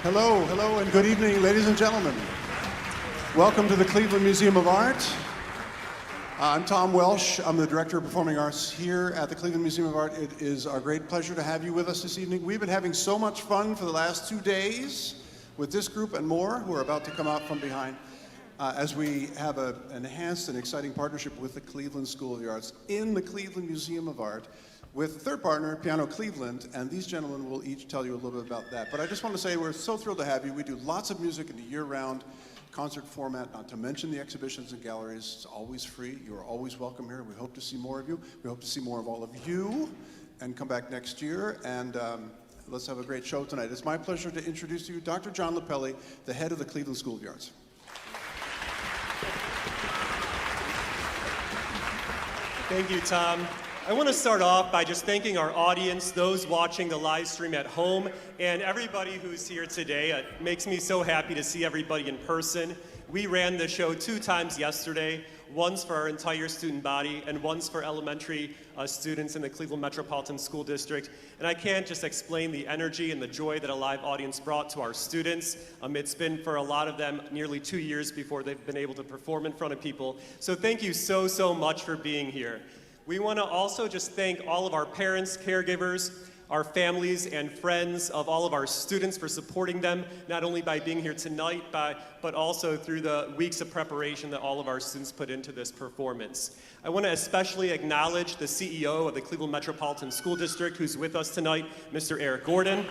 Hello, and good evening, ladies and gentlemen. Welcome to the Cleveland Museum of Art. I'm Tom Welsh. I'm the Director of Performing Arts here at the Cleveland Museum of Art. It is our great pleasure to have you with us this evening. We've been having so much fun for the last 2 days with this group and more who are about to come out from behind as we have an enhanced and exciting partnership with the Cleveland School of the Arts in the Cleveland Museum of Art with the third partner, Piano Cleveland, and these gentlemen will each tell you a little bit about that. But I just want to say we're so thrilled to have you. We do lots of music in a year-round concert format, not to mention the exhibitions and galleries. It's always free. You're always welcome here. We hope to see more of you. We hope to see more of all of you and come back next year. And let's have a great show tonight. It's my pleasure to introduce to you Dr. John Lapelli, the head of the Cleveland School of the Arts. Thank you, Tom. I want to start off by just thanking our audience, those watching the live stream at home, and everybody who's here today. It makes me so happy to see everybody in person. We ran the show 2 times yesterday, once for our entire student body and once for elementary students in the Cleveland Metropolitan School District. And I can't just explain the energy and the joy that a live audience brought to our students. It's been for a lot of them nearly 2 years before they've been able to perform in front of people. So thank you so much for being here. We want to also just thank all of our parents, caregivers, our families and friends of all of our students for supporting them, not only by being here tonight, but also through the weeks of preparation that all of our students put into this performance. I want to especially acknowledge the CEO of the Cleveland Metropolitan School District who's with us tonight, Mr. Eric Gordon.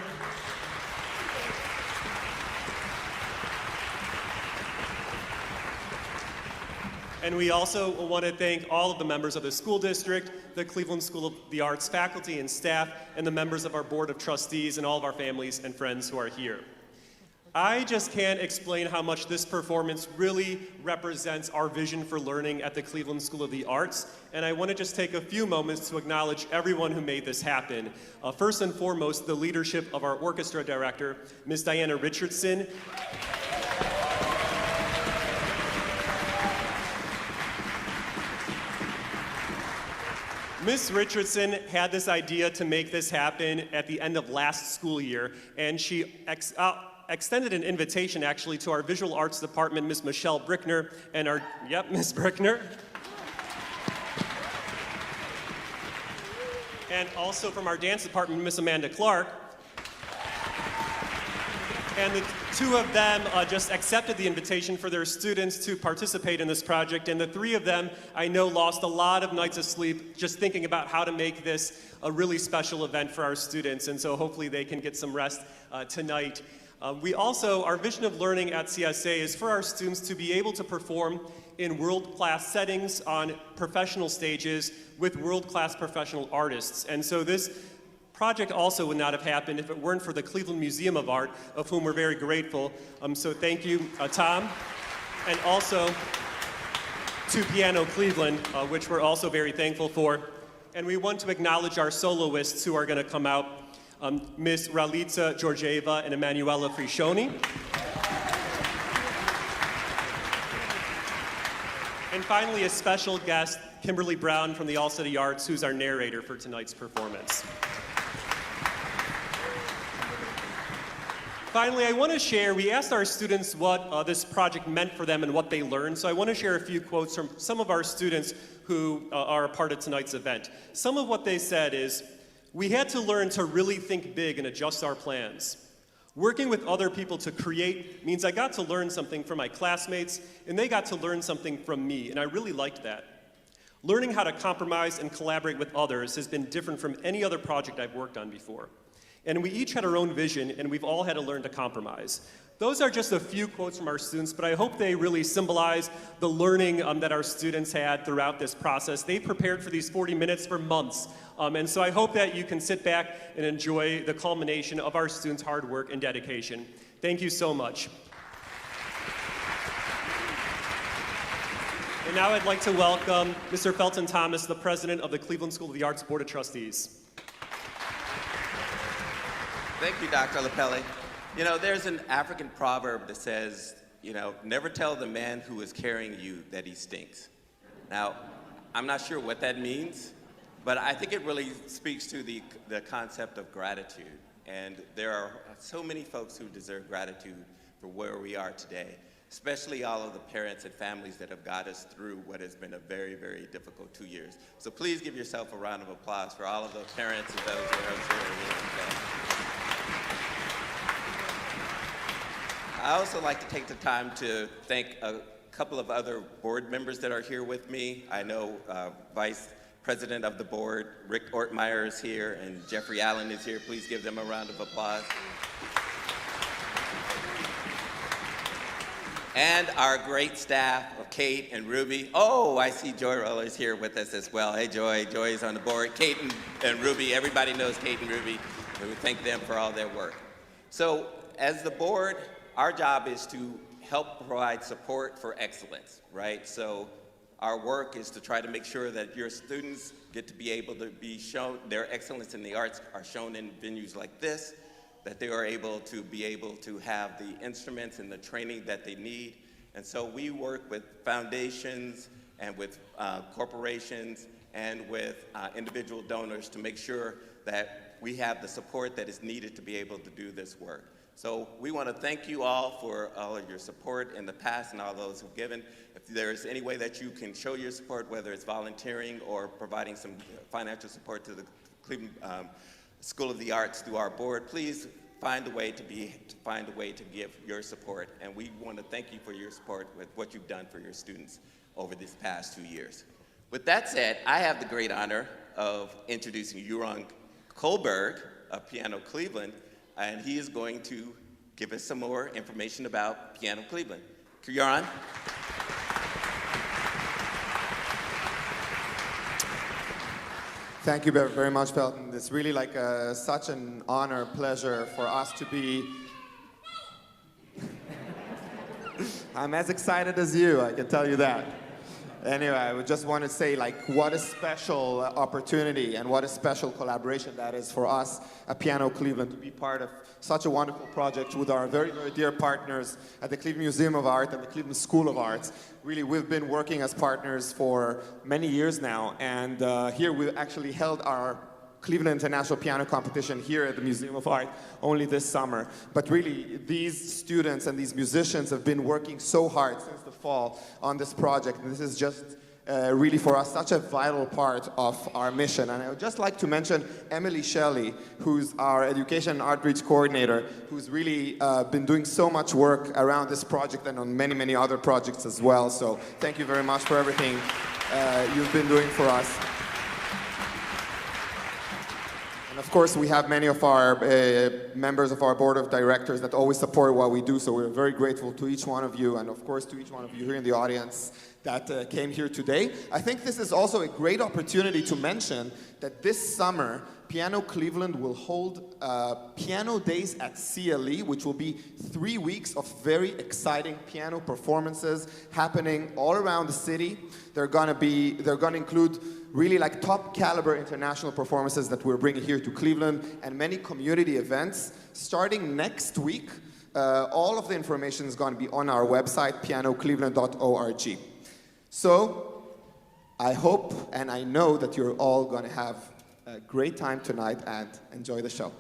And we also want to thank all of the members of the school district, the Cleveland School of the Arts faculty and staff, and the members of our board of trustees and all of our families and friends who are here. I just can't explain how much this performance really represents our vision for learning at the Cleveland School of the Arts, and I want to just take a few moments to acknowledge everyone who made this happen. First and foremost, the leadership of our orchestra director, Ms. Diana Richardson. Ms. Richardson had this idea to make this happen at the end of last school year, and she extended an invitation actually to our visual arts department, Ms. Michelle Brickner, and our, Ms. Brickner. And also from our dance department, Ms. Amanda Clark. And the 2 of them just accepted the invitation for their students to participate in this project. And the 3 of them, I know, lost a lot of nights of sleep just thinking about how to make this a really special event for our students. And so hopefully they can get some rest tonight. We also, our vision of learning at CSA is for our students to be able to perform in world-class settings on professional stages with world-class professional artists. And so this project also would not have happened if it weren't for the Cleveland Museum of Art, of whom we're very grateful. So thank you, Tom, and also to Piano Cleveland, which we're also very thankful for. And we want to acknowledge our soloists who are going to come out, Ms. Ralitza Georgieva and Emanuela Friscioni. And finally, a special guest, Kimberly Brown from the All City Arts, who's our narrator for tonight's performance. Finally, I want to share, we asked our students what this project meant for them and what they learned, so I want to share a few quotes from some of our students who are a part of tonight's event. Some of what they said is, we had to learn to really think big and adjust our plans. Working with other people to create means I got to learn something from my classmates, and they got to learn something from me, and I really liked that. Learning how to compromise and collaborate with others has been different from any other project I've worked on before. And we each had our own vision, and we've all had to learn to compromise. Those are just a few quotes from our students, but I hope they really symbolize the learning that our students had throughout this process. They prepared for these 40 minutes for months, and so I hope that you can sit back and enjoy the culmination of our students' hard work and dedication. Thank you so much. And now I'd like to welcome Mr. Felton Thomas, the president of the Cleveland School of the Arts Board of Trustees. Thank you, Dr. Lapelli. You know, there's an African proverb that says, never tell the man who is carrying you that he stinks. Now, I'm not sure what that means, but I think it really speaks to the concept of gratitude And there are so many folks who deserve gratitude for where we are today, especially all of the parents and families that have got us through what has been a very, very difficult 2 years. So please give yourself a round of applause for all of those parents and those who are here today. I also like to take the time to thank a couple of other board members that are here with me. I know Vice President of the board, Rick Ortmeyer, is here, and Jeffrey Allen is here. Please give them a round of applause. And our great staff of Kate and Ruby. Oh, I see Joy Roller's here with us as well. Hey, Joy. Joy is on the board. Kate and Ruby. Everybody knows Kate and Ruby. And we thank them for all their work. So as the board, our job is to help provide support for excellence, right? So our work is to try to make sure that your students get to be able to be shown, their excellence in the arts are shown in venues like this, that they are able to have the instruments and the training that they need. And so we work with foundations and with corporations and with individual donors to make sure that we have the support that is needed to be able to do this work. So we want to thank you all for all of your support in the past and all those who've given. If there's any way that you can show your support, whether it's volunteering or providing some financial support to the Cleveland School of the Arts through our board, please find a way to give your support. And we want to thank you for your support with what you've done for your students over these past 2 years. With that said, I have the great honor of introducing Euron Kohlberg of Piano Cleveland, and he is going to give us some more information about Piano Cleveland. Euron. Thank you very much, Felton. It's really like such an honor, pleasure for us to be. I'm as excited as you, I can tell you that. Anyway, I would just want to say, like, what a special opportunity and what a special collaboration that is for us at Piano Cleveland to be part of such a wonderful project with our very, very dear partners at the Cleveland Museum of Art and the Cleveland School of Arts. Really, we've been working as partners for many years now, and here we actually held our Cleveland International Piano Competition here at the Museum of Art only this summer. But really, these students and these musicians have been working so hard since the fall on this project. And this is just really for us such a vital part of our mission. And I would just like to mention Emily Shelley, who's our Education and Outreach Coordinator, who's really been doing so much work around this project and on many, many other projects as well. So thank you very much for everything you've been doing for us. Of course, we have many of our members of our board of directors that always support what we do, so we're very grateful to each one of you, and of course to each one of you here in the audience that came here today. I think this is also a great opportunity to mention that this summer, Piano Cleveland will hold Piano Days at CLE, which will be 3 weeks of very exciting piano performances happening all around the city. They're gonna include really like top caliber international performances that we're bringing here to Cleveland and many community events. Starting next week, all of the information is going to be on our website, pianocleveland.org. So I hope and I know that you're all going to have a great time tonight and enjoy the show.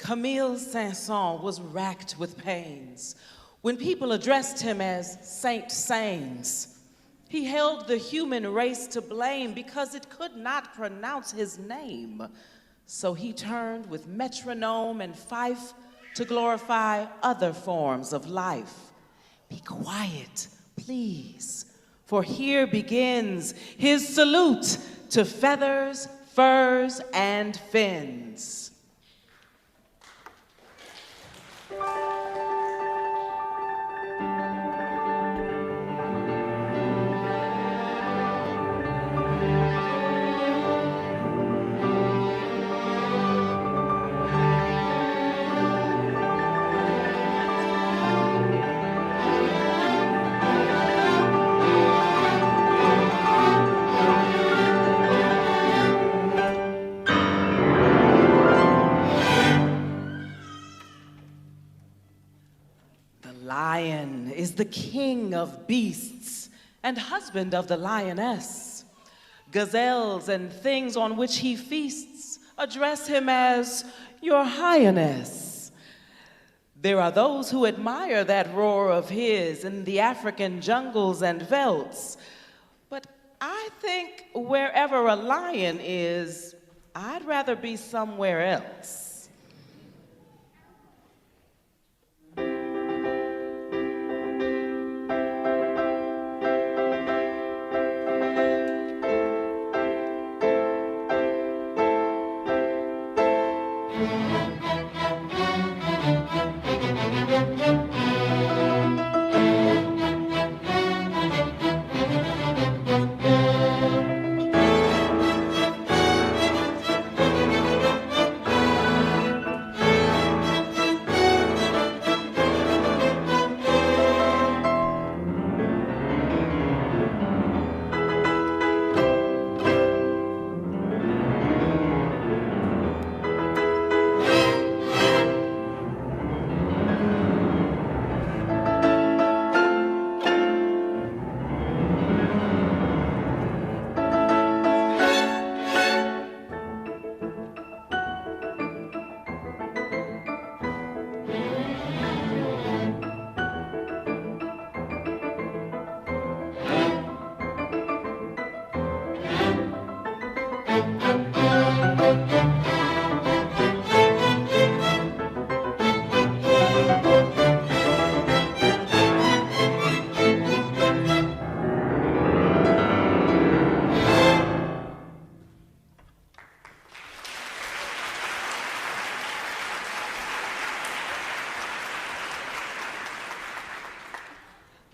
Camille Saint-Saëns was racked with pains when people addressed him as Saint-Saëns. He held the human race to blame because it could not pronounce his name. So he turned with metronome and fife to glorify other forms of life. Be quiet, please, for here begins his salute to feathers, furs, and fins. Lion is the king of beasts and husband of the lioness. Gazelles and things on which he feasts address him as your highness. There are those who admire that roar of his in the African jungles and velds. But I think wherever a lion is, I'd rather be somewhere else.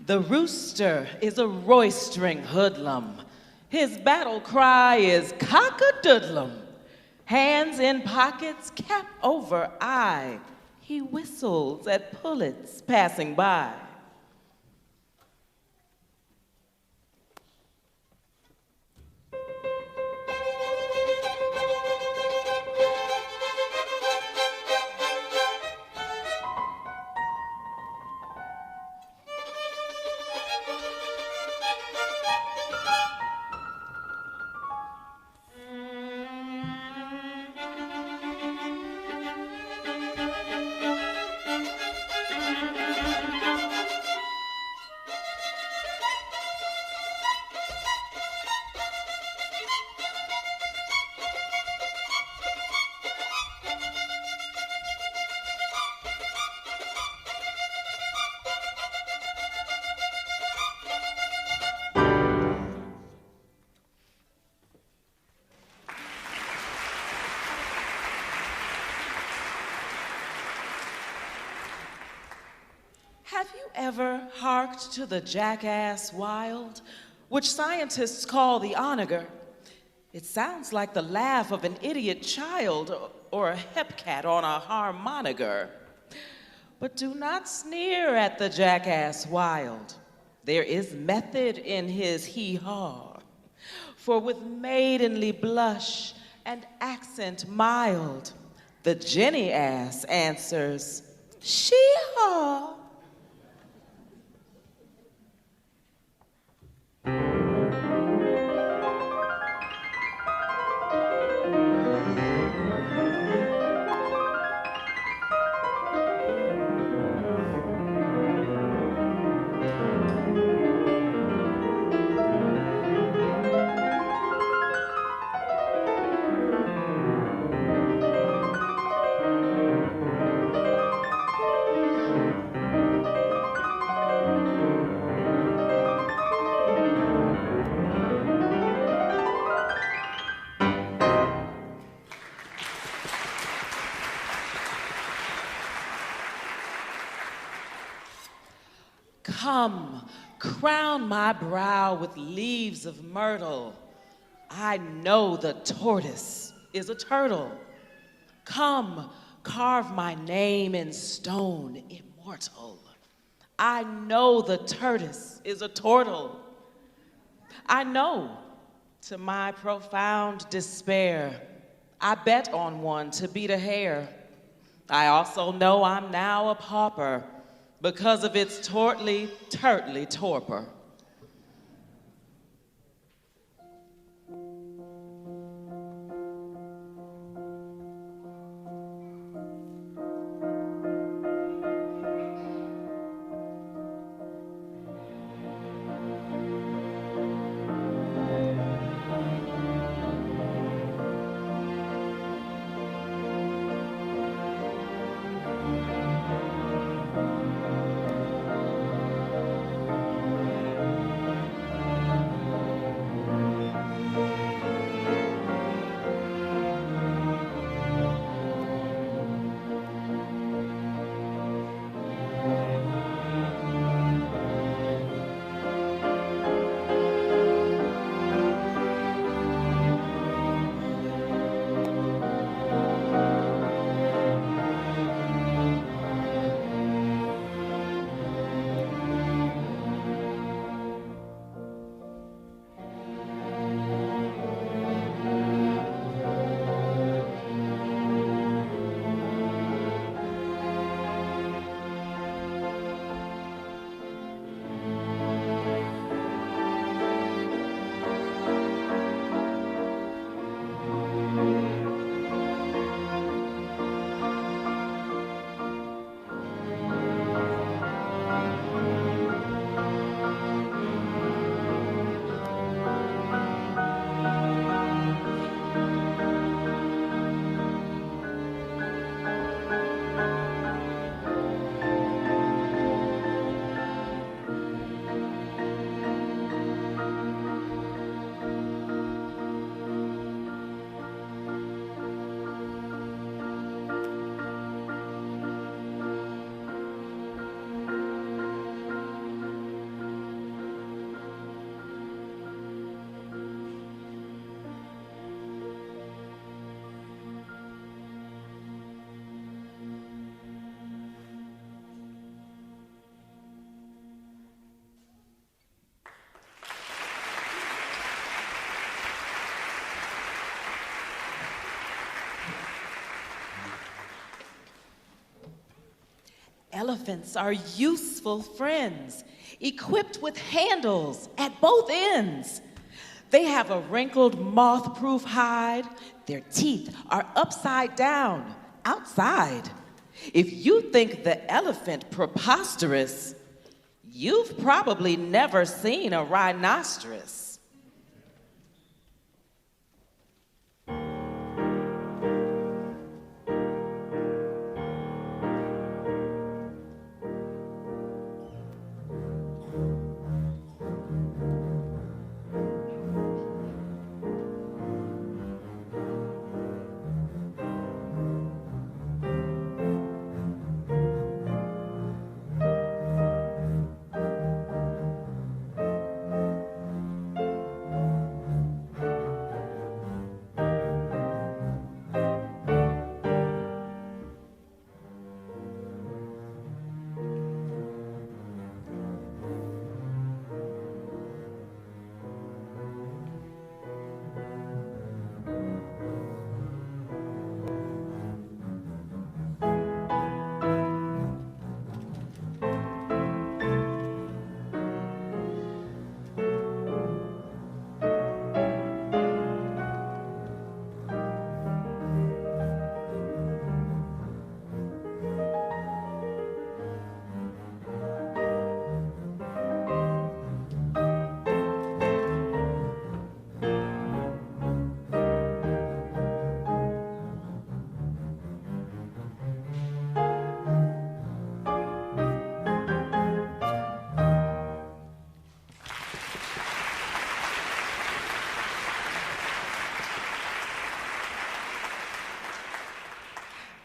The rooster is a roistering hoodlum. His battle cry is cock-a-doodlum. Hands in pockets, cap over eye. He whistles at pullets passing by. Have you ever harked to the jackass wild, which scientists call the onager? It sounds like the laugh of an idiot child or a hepcat on a harmonica. But do not sneer at the jackass wild. There is method in his hee-haw. For with maidenly blush and accent mild, the Jenny ass answers, she-haw. Come, crown my brow with leaves of myrtle. I know the tortoise is a turtle. Come, carve my name in stone immortal. I know the tortoise is a turtle. I know, to my profound despair, I bet on one to beat a hare. I also know I'm now a pauper because of its turtly torpor. Elephants are useful friends, equipped with handles at both ends. They have a wrinkled moth-proof hide. Their teeth are upside down, outside. If you think the elephant preposterous, you've probably never seen a rhinoceros.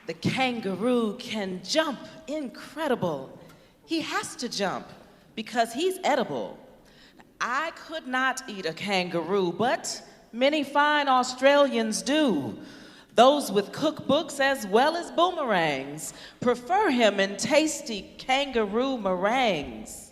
The kangaroo can jump incredible. He has to jump because he's edible. I could not eat a kangaroo, but many fine Australians do. Those with cookbooks as well as boomerangs prefer him in tasty kangaroo meringues.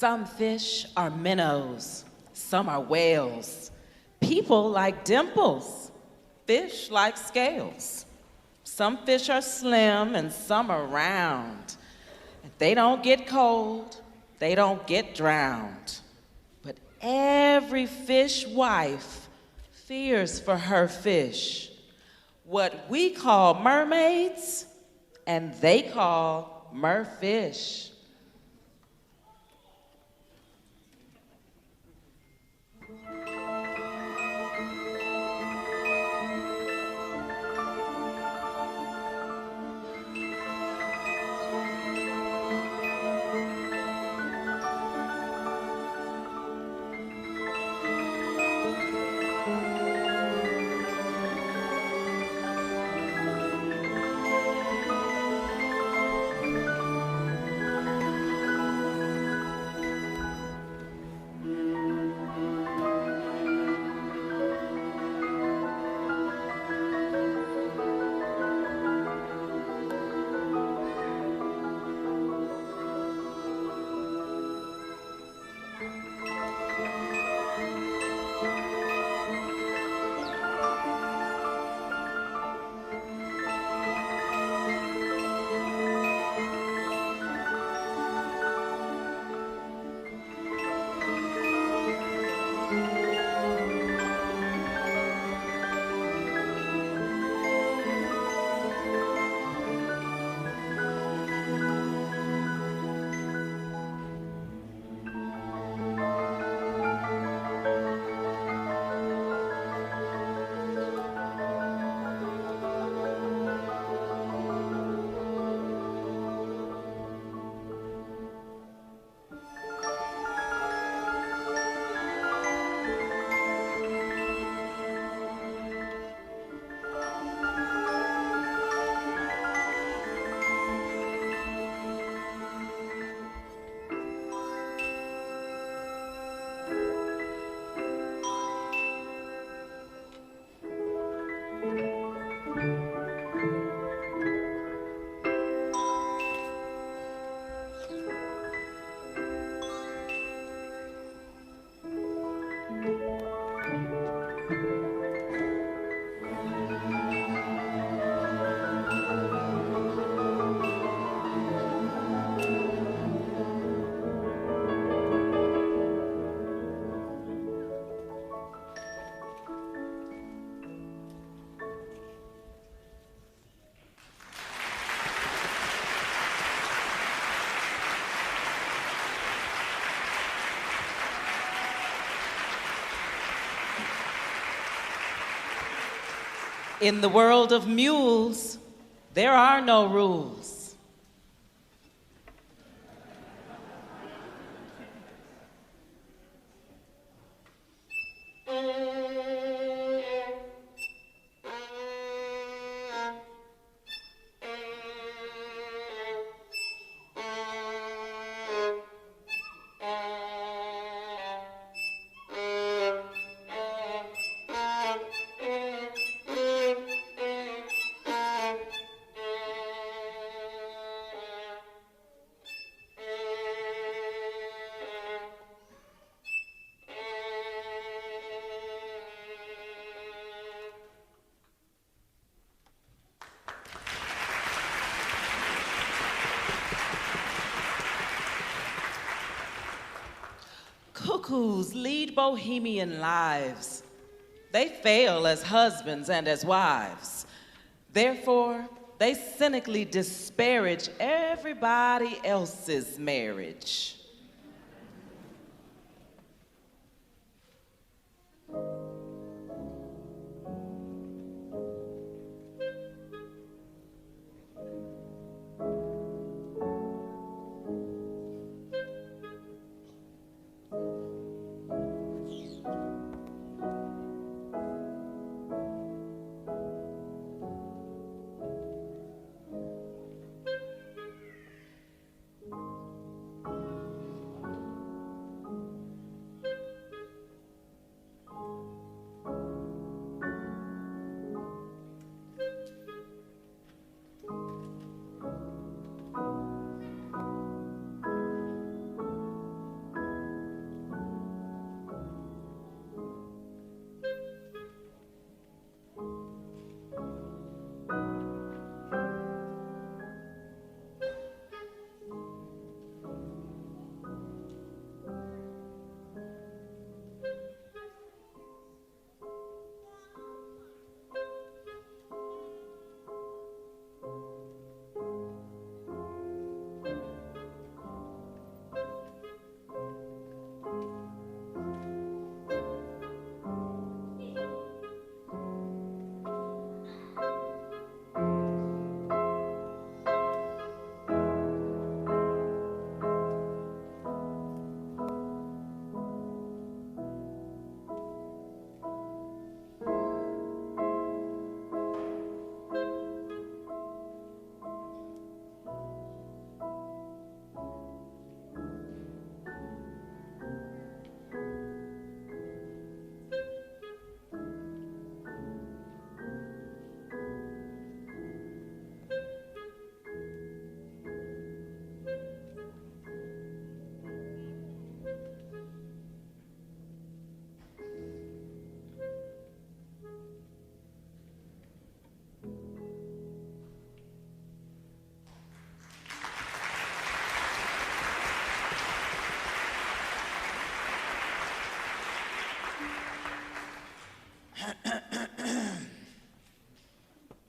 Some fish are minnows, some are whales. People like dimples, fish like scales. Some fish are slim and some are round. They don't get cold, they don't get drowned. But every fish wife fears for her fish. What we call mermaids, and they call merfish. In the world of mules, there are no rules. cuckoos lead bohemian lives. They fail as husbands and as wives. Therefore, they cynically disparage everybody else's marriage.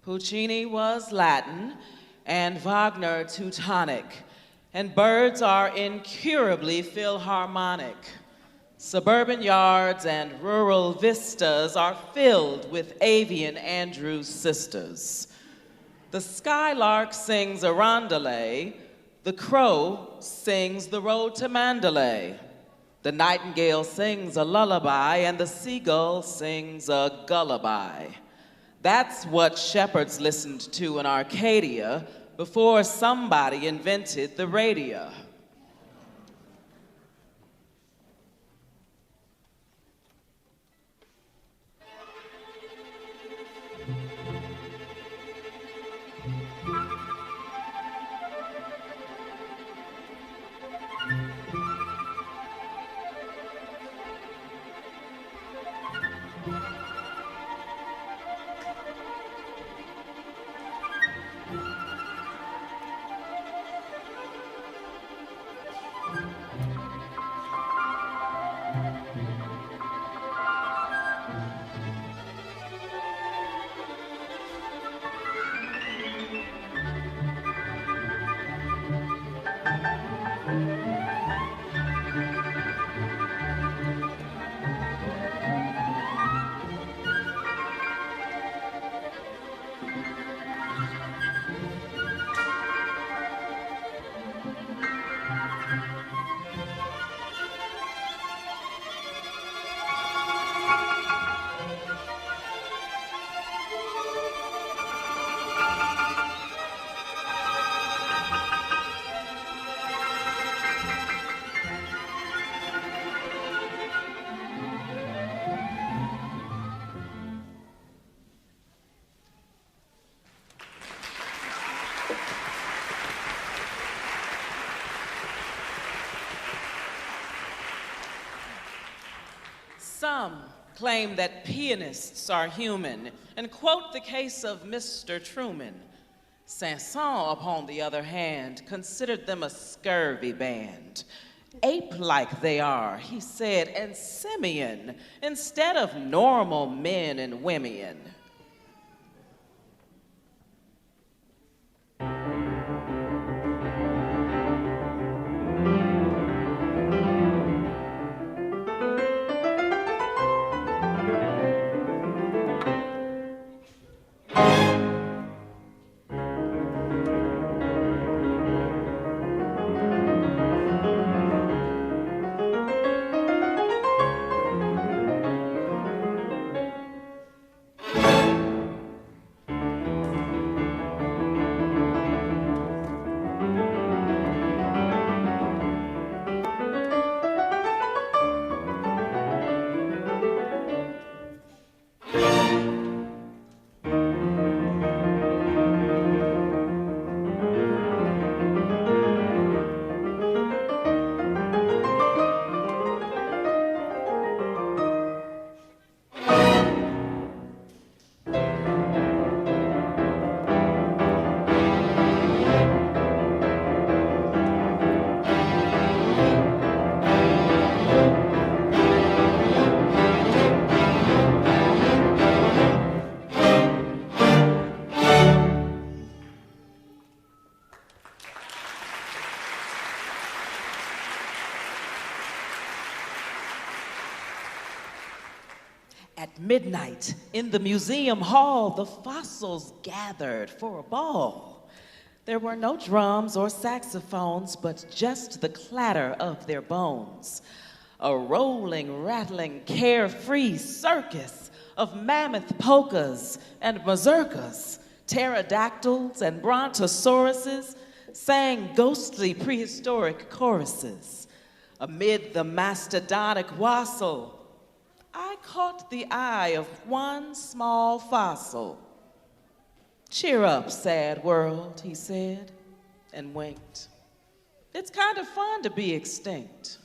Puccini was Latin, and Wagner Teutonic, and birds are incurably philharmonic. Suburban yards and rural vistas are filled with avian Andrew's sisters. The skylark sings a rondelay, the crow sings the road to Mandalay. The nightingale sings a lullaby, and the seagull sings a gulliby. That's what shepherds listened to in Arcadia before somebody invented the radio. Some claim that pianists are human and quote the case of Mr. Truman. Saint-Saëns, upon the other hand, considered them a scurvy band. Ape-like they are, he said, and simian instead of normal men and women. At midnight, in the museum hall, the fossils gathered for a ball. There were no drums or saxophones, but just the clatter of their bones. A rolling, rattling, carefree circus of mammoth polkas and mazurkas, pterodactyls and brontosauruses sang ghostly prehistoric choruses. Amid the mastodonic wassail, I caught the eye of one small fossil. "Cheer up, sad world," he said, and winked. "It's kind of fun to be extinct."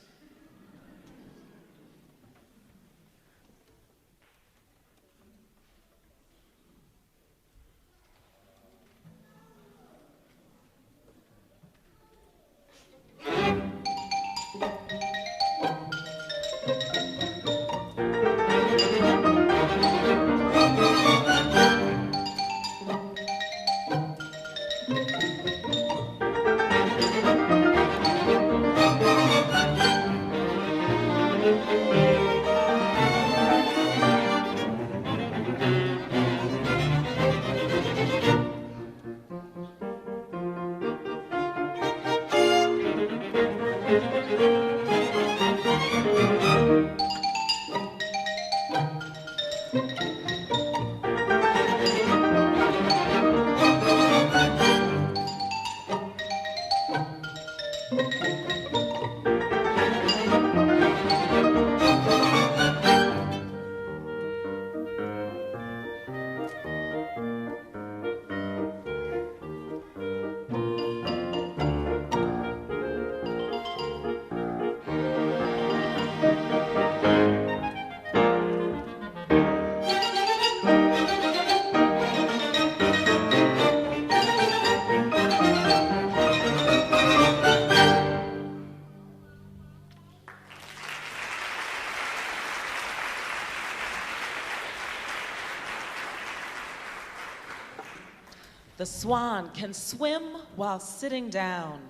The swan can swim while sitting down.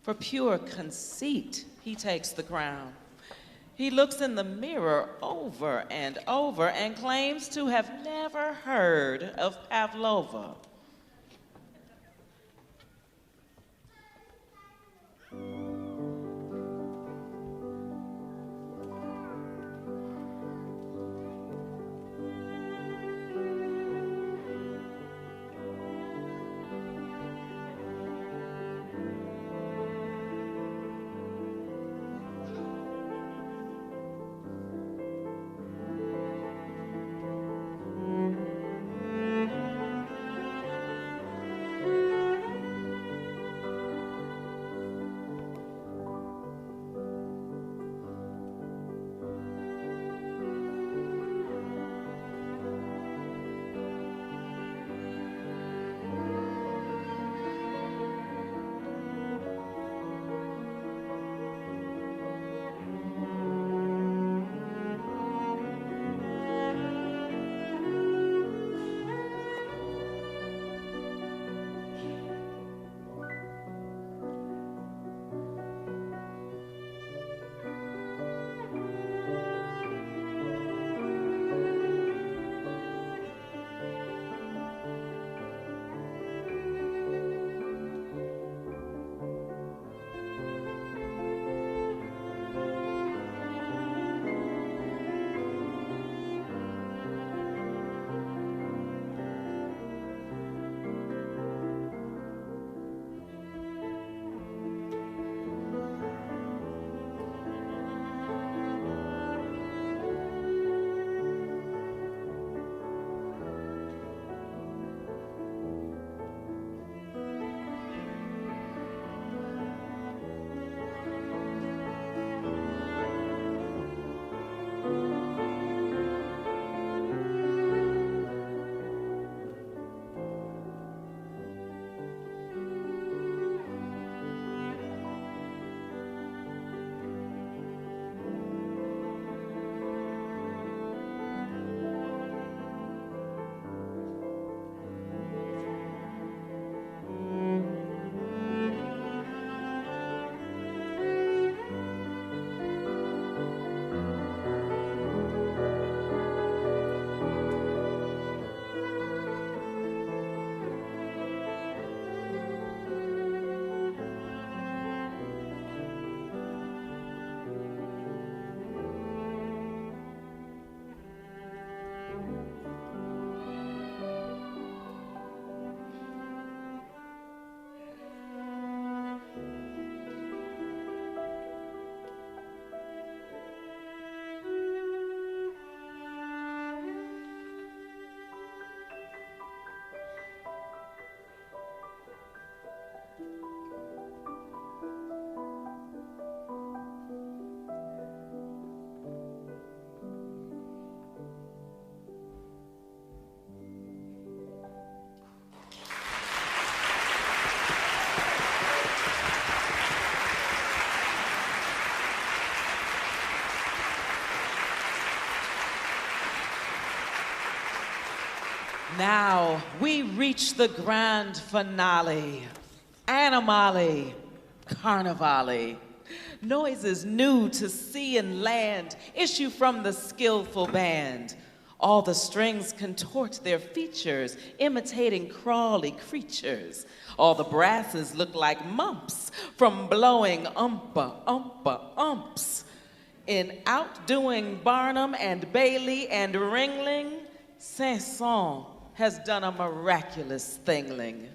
For pure conceit, he takes the crown. He looks in the mirror over and over and claims to have never heard of Pavlova. Now we reach the grand finale. Animale, Carnivale. Noises new to sea and land issue from the skillful band. All the strings contort their features, imitating crawly creatures. All the brasses look like mumps from blowing umps. In outdoing Barnum and Bailey and Ringling, Saint-Saëns has done a miraculous thingling.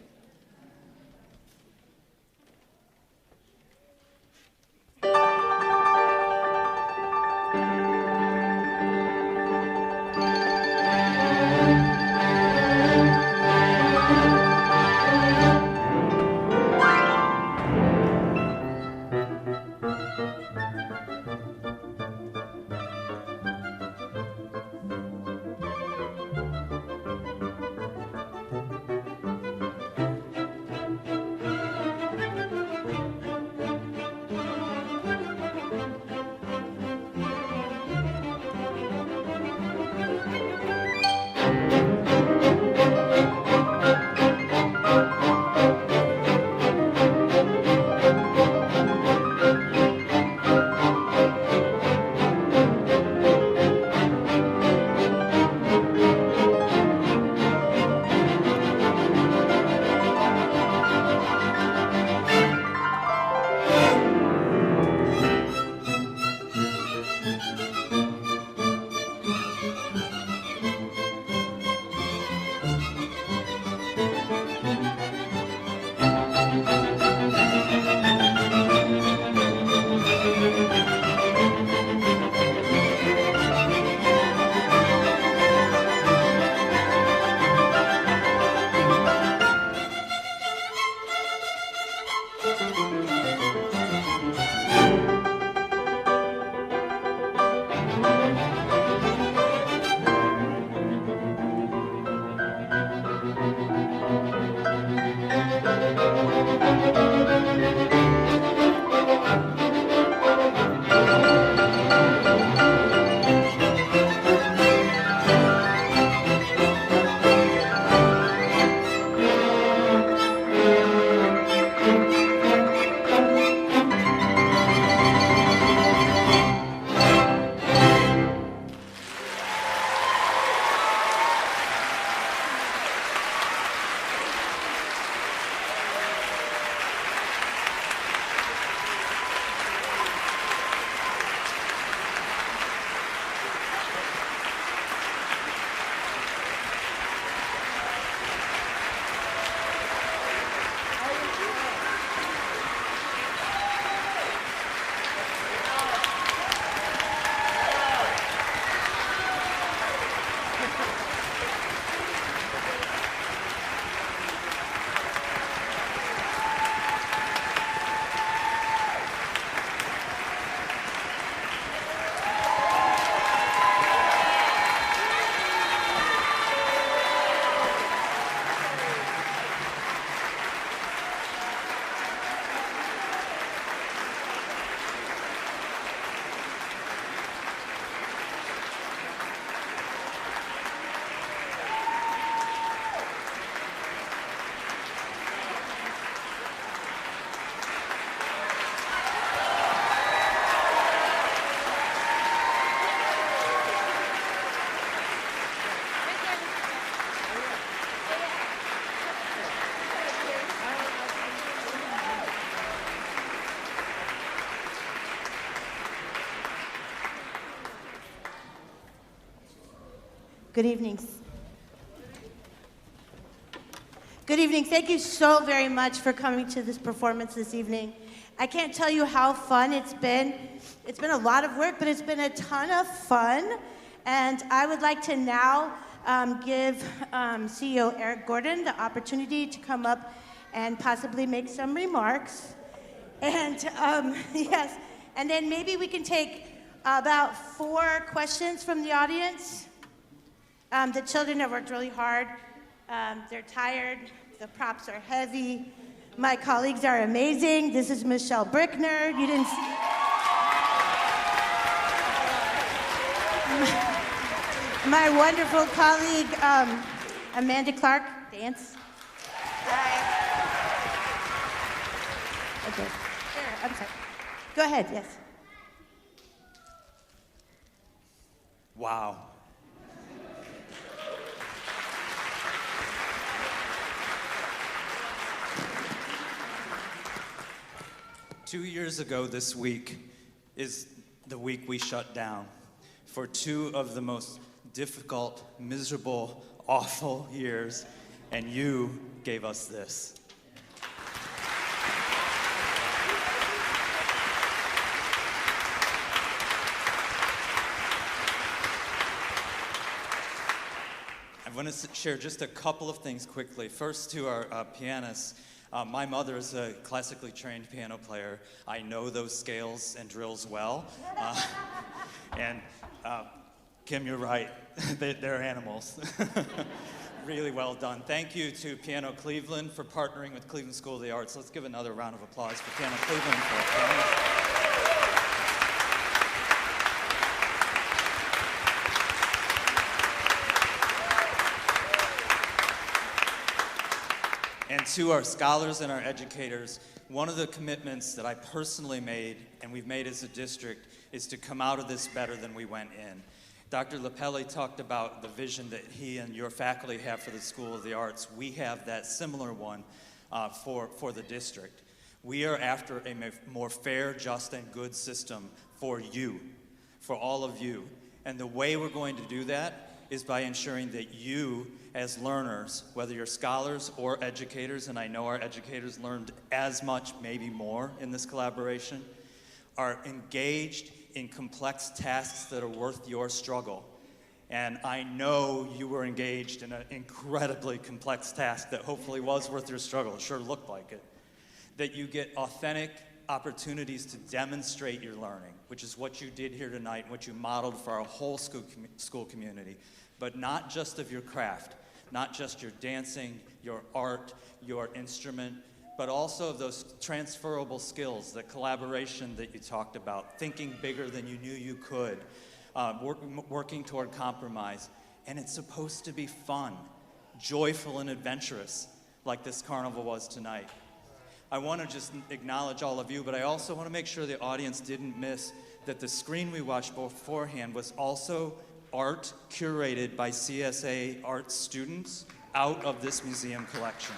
Good evening. Good evening. Thank you so very much for coming to this performance this evening. I can't tell you how fun it's been. It's been a lot of work, but it's been a ton of fun. And I would like to now give CEO Eric Gordon the opportunity to come up and possibly make some remarks. And yes, and then maybe we can take about 4 questions from the audience. The children have worked really hard. They're tired. The props are heavy. My colleagues are amazing. This is Michelle Brickner. You didn't see. My wonderful colleague, Amanda Clark, dance. Okay. There, I'm sorry. Go ahead, yes. Wow. Two years ago this week is the week we shut down for two of the most difficult, miserable, awful years, and you gave us this. I want to share just a couple of things quickly. First, to our pianists. My mother is a classically trained piano player. I know those scales and drills well. And Kim, you're right. They're animals. Really well done. Thank you to Piano Cleveland for partnering with Cleveland School of the Arts. Let's give another round of applause for Piano Cleveland for And to our scholars and our educators, one of the commitments that I personally made, and we've made as a district, is to come out of this better than we went in. Dr. Lapelli talked about the vision that he and your faculty have for the School of the Arts. We have that similar one for the district. We are after a more fair, just, and good system for you, for all of you. And the way we're going to do that is by ensuring that you, as learners, whether you're scholars or educators, and I know our educators learned as much, maybe more, in this collaboration, are engaged in complex tasks that are worth your struggle. And I know you were engaged in an incredibly complex task that hopefully was worth your struggle. It sure looked like it. That you get authentic opportunities to demonstrate your learning, which is what you did here tonight and what you modeled for our whole school community. But not just of your craft, not just your dancing, your art, your instrument, but also of those transferable skills, the collaboration that you talked about, thinking bigger than you knew you could, working toward compromise. And it's supposed to be fun, joyful, and adventurous, like this carnival was tonight. I want to just acknowledge all of you, but I also want to make sure the audience didn't miss that the screen we watched beforehand was also art curated by CSA art students out of this museum collection.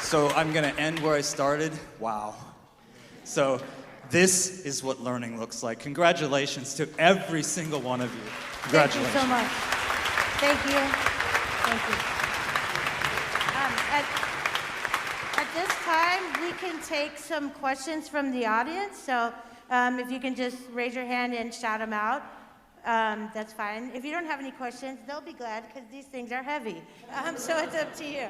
So I'm going to end where I started. Wow. So this is what learning looks like. Congratulations to every single one of you. Congratulations. Thank you so much. Thank you. Thank you. At this time, we can take some questions from the audience. So if you can just raise your hand and shout them out, that's fine. If you don't have any questions, they'll be glad because these things are heavy. So it's up to you.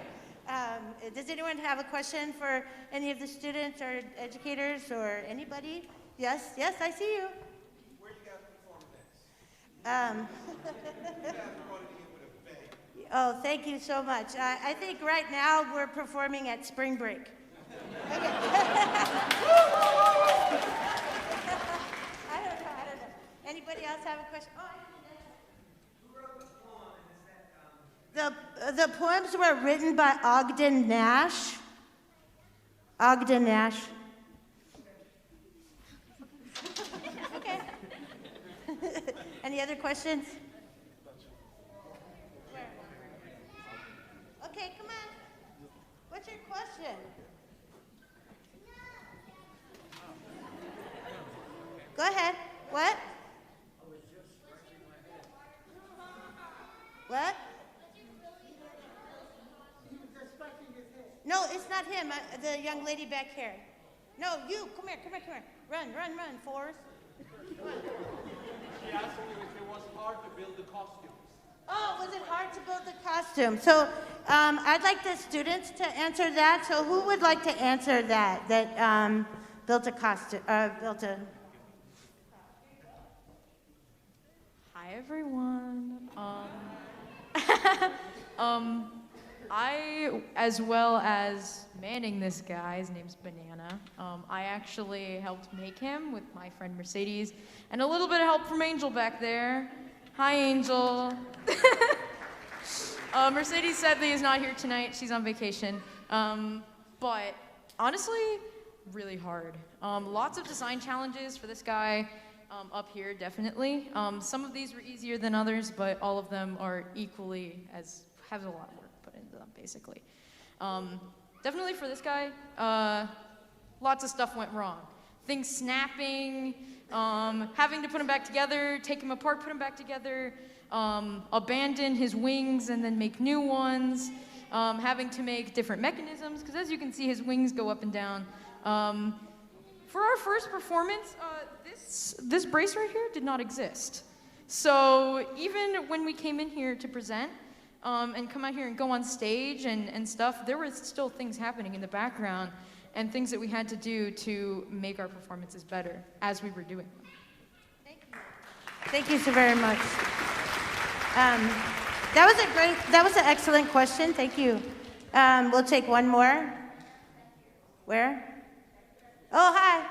Does anyone have a question for any of the students or educators or anybody? Yes, yes, I see you. Where you guys performing next? Oh, thank you so much. I think right now we're performing at spring break. Okay. I don't know. Anybody else have a question? Oh, who wrote the poem? The poems were written by Ogden Nash. Ogden Nash. Okay. Any other questions? Where? Okay, come on. What's your question? Go ahead. What? What? No, it's not him. The young lady back here. No, you. Come here. Run, Forrest. She asked me if it was hard to build the costumes. Oh, was it hard to build the costume? So I'd like the students to answer that. So who would like to answer that? That built a costume, built a... Hi, everyone. I, as well as manning this guy, his name's Banana, I actually helped make him with my friend Mercedes, and a little bit of help from Angel back there. Hi, Angel. Mercedes sadly is not here tonight. She's on vacation. But honestly, really hard. Lots of design challenges for this guy up here, definitely. Some of these were easier than others, but all of them are equally have a lot of work put into them, basically. Definitely for this guy, lots of stuff went wrong. Things snapping, having to put them back together, take them apart, put them back together, abandon his wings and then make new ones, having to make different mechanisms, because as you can see, his wings go up and down. For our first performance, this brace right here did not exist. So even when we came in here to present, and come out here and go on stage and stuff, there were still things happening in the background and things that we had to do to make our performances better as we were doing them. Thank you. Thank you so very much. That was an excellent question. Thank you. We'll take one more. Where? Oh, hi.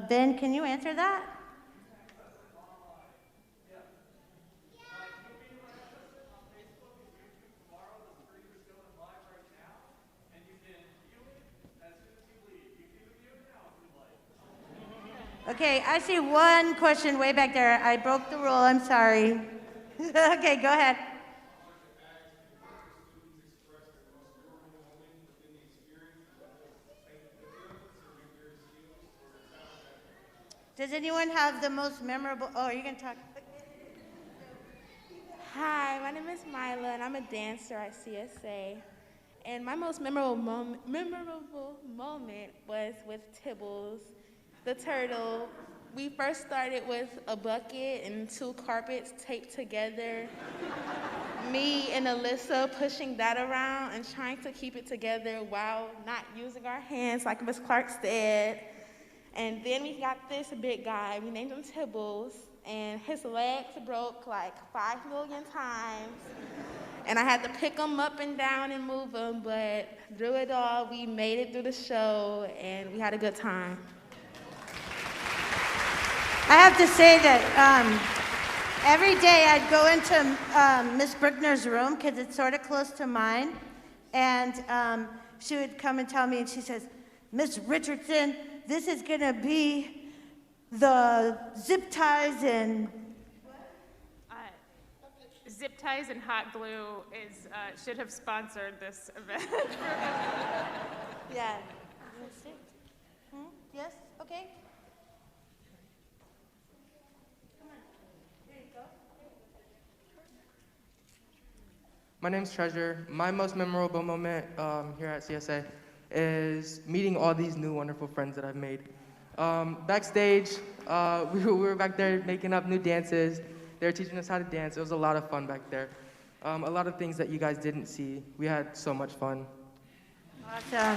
Ben, can you answer that? Okay, I see one question way back there. I broke the rule, I'm sorry. Okay, go ahead. Does anyone have the most memorable? Oh, are you gonna talk? Hi, my name is Mila, and I'm a dancer at CSA. And my most memorable moment was with Tibbles, the turtle. We first started with a bucket and 2 carpets taped together. Me and Alyssa pushing that around and trying to keep it together while not using our hands like Miss Clark said. And then we got this big guy, we named him Tibbles, and his legs broke like 5 million times. And I had to pick him up and down and move him, but through it all, we made it through the show, and we had a good time. I have to say that every day I'd go into Miss Bruckner's room, because it's sort of close to mine, and she would come and tell me, and she says, Miss Richardson, this is gonna be the zip ties and... Zip ties and hot glue should have sponsored this event. Yeah. Yes? Okay. Come on. There you go. My name's Treasure. My most memorable moment here at CSA is meeting all these new wonderful friends that I've made. Backstage, we were back there making up new dances. They were teaching us how to dance. It was a lot of fun back there. A lot of things that you guys didn't see. We had so much fun. Awesome.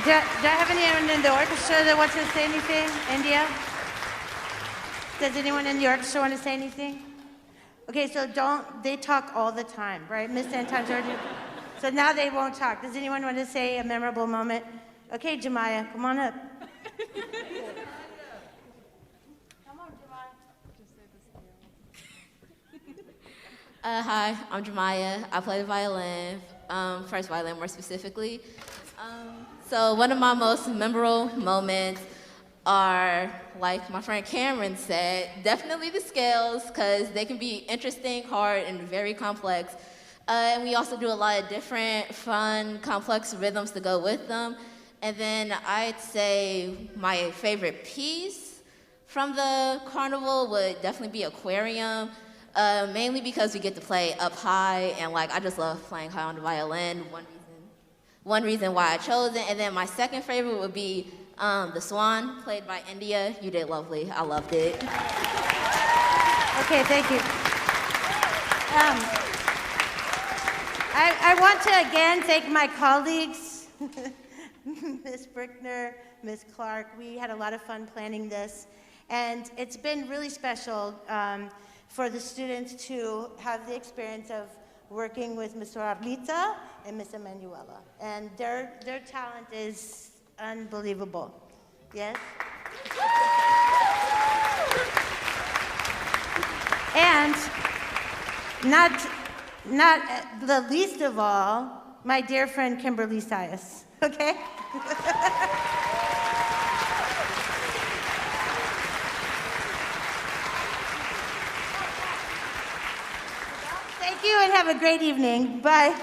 Do I have anyone in the orchestra that wants to say anything? India? Does anyone in the orchestra want to say anything? Okay, so they talk all the time, right? Miss Anton Georgia? So now they won't talk. Does anyone want to say a memorable moment? Okay, Jemiah, come on up. Come on, Jemiah. Hi, I'm Jemiah. I play the violin, first violin more specifically. So one of my most memorable moments are, like my friend Cameron said, definitely the scales, because they can be interesting, hard, and very complex. And we also do a lot of different, fun, complex rhythms to go with them. And then I'd say my favorite piece from the carnival would definitely be Aquarium, mainly because we get to play up high, and I just love playing high on the violin. One reason why I chose it. And then my second favorite would be the Swan, played by India. You did lovely. I loved it. Okay, thank you. I want to again thank my colleagues, Ms. Brickner, Ms. Clark. We had a lot of fun planning this, and it's been really special for the students to have the experience of working with Mr. Arlita and Ms. Emanuela. And their talent is unbelievable. Yes? And not the least of all, my dear friend Kimberly Saïns, okay? Thank you and have a great evening. Bye.